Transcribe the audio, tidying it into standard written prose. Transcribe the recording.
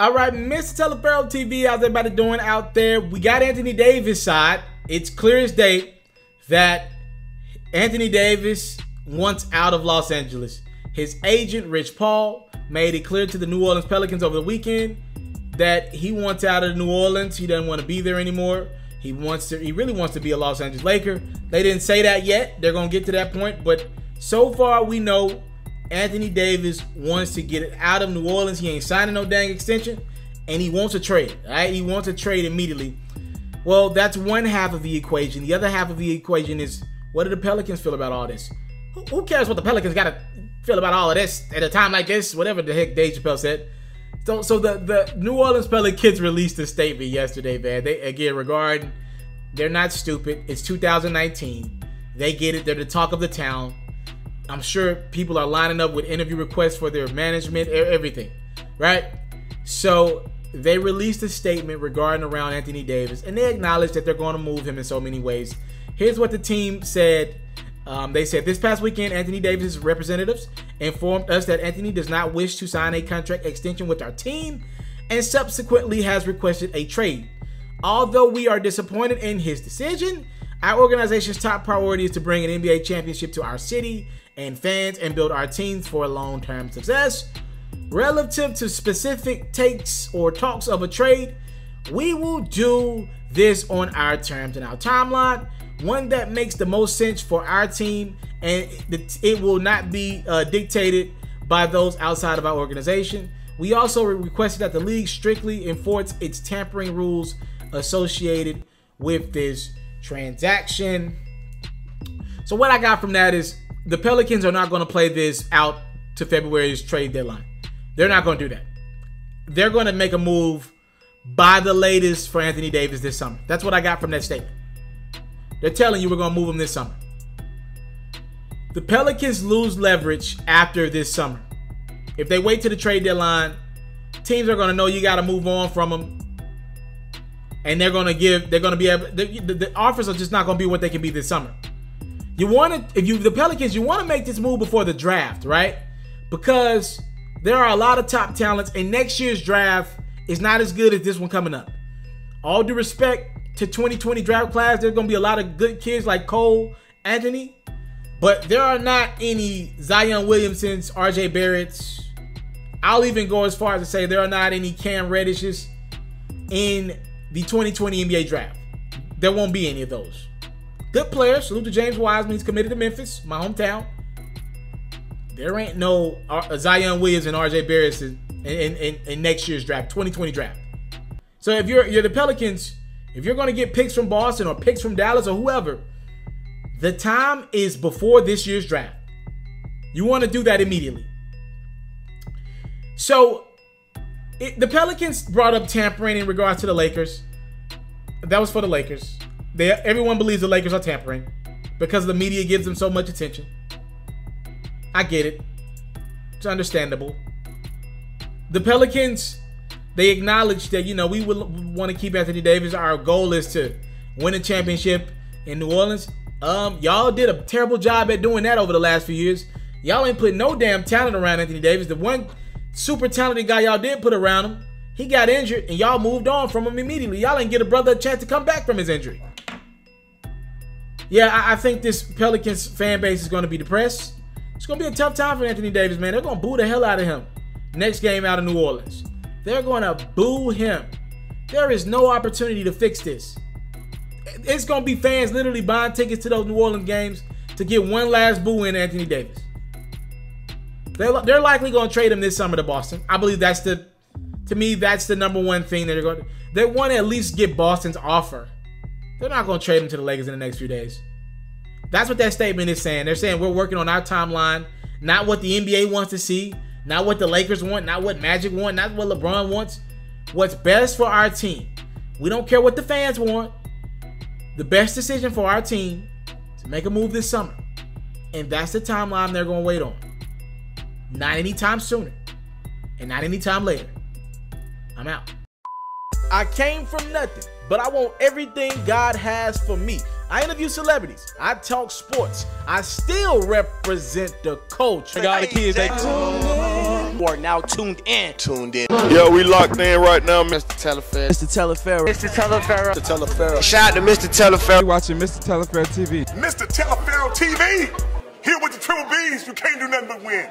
All right, Mr. Teleferro TV, how's everybody doing out there? We got Anthony Davis' side. It's clear as day that Anthony Davis wants out of Los Angeles. His agent, Rich Paul, made it clear to the New Orleans Pelicans over the weekend that he wants out of New Orleans. He doesn't want to be there anymore. He really wants to be a Los Angeles Laker. They didn't say that yet. They're going to get to that point. But so far, we know Anthony Davis wants to get out of New Orleans. He ain't signing no dang extension. And he wants a trade. All right? He wants a trade immediately. Well, that's one half of the equation. The other half of the equation is, what do the Pelicans feel about all this? Who cares what the Pelicans got to feel about all of this at a time like this? Whatever the heck Dave Chappelle said. So the New Orleans Pelicans released a statement yesterday, man. They, again, they're not stupid. It's 2019. They get it. They're the talk of the town. I'm sure people are lining up with interview requests for their management, everything, right? So they released a statement regarding around Anthony Davis, and they acknowledged that they're going to move him in so many ways. Here's what the team said. They said, this past weekend, Anthony Davis' representatives informed us that Anthony does not wish to sign a contract extension with our team and subsequently has requested a trade. Although we are disappointed in his decision, our organization's top priority is to bring an NBA championship to our city and fans and build our teams for long-term success. Relative to specific takes or talks of a trade, we will do this on our terms and our timeline, one that makes the most sense for our team, and it will not be dictated by those outside of our organization. We also requested that the league strictly enforce its tampering rules associated with this transaction. So what I got from that is the Pelicans are not going to play this out to February's trade deadline. They're not going to do that. They're going to make a move by the latest for Anthony Davis this summer. That's what I got from that statement. They're telling you we're going to move him this summer. The Pelicans lose leverage after this summer. If they wait to the trade deadline, teams are going to know you got to move on from them. And the offers are just not going to be what they can be this summer. The Pelicans, you want to make this move before the draft, right? Because there are a lot of top talents, and next year's draft is not as good as this one coming up. All due respect to 2020 draft class, there's going to be a lot of good kids like Cole, Anthony, but there are not any Zion Williamsons, RJ Barretts. I'll even go as far as to say there are not any Cam Reddishes in the 2020 NBA draft. There won't be any of those. Good players. Salute to James Wiseman. He's committed to Memphis, my hometown. There ain't no Zion Williams and RJ Barretts in next year's draft, 2020 draft. So if you're the Pelicans, if you're going to get picks from Boston or picks from Dallas or whoever, the time is before this year's draft. You want to do that immediately. So the Pelicans brought up tampering in regards to the Lakers. That was for the Lakers. Everyone believes the Lakers are tampering because the media gives them so much attention. I get it. It's understandable. The Pelicans, they acknowledge that, we would want to keep Anthony Davis. Our goal is to win a championship in New Orleans. Y'all did a terrible job at doing that over the last few years. Y'all ain't put no damn talent around Anthony Davis. The one super talented guy y'all did put around him, he got injured, and y'all moved on from him immediately. Y'all ain't get a brother a chance to come back from his injury. Yeah, I think this Pelicans fan base is going to be depressed. It's going to be a tough time for Anthony Davis, man. They're going to boo the hell out of him next game out of New Orleans. They're going to boo him. There is no opportunity to fix this. It's going to be fans literally buying tickets to those New Orleans games to get one last boo in Anthony Davis. They're likely going to trade him this summer to Boston. I believe that's the number one thing that they're going to. They want to at least get Boston's offer. They're not going to trade him to the Lakers in the next few days. That's what that statement is saying. They're saying we're working on our timeline, not what the NBA wants to see, not what the Lakers want, not what Magic want, not what LeBron wants. What's best for our team. We don't care what the fans want. The best decision for our team is to make a move this summer. And that's the timeline they're going to wait on. Not anytime sooner. And not anytime later. I'm out. I came from nothing, but I want everything God has for me. I interview celebrities. I talk sports. I still represent the culture. I got the kids. who are now tuned in. Yo, we locked in right now, Mr. Telefair. Mr. Telefair. Mr. Telefair. Mr. Telefair. Shout out to Mr. Telefair. You watching Mr. Telefair TV. Mr. Telefair TV, here with the Triple B's, you can't do nothing but win.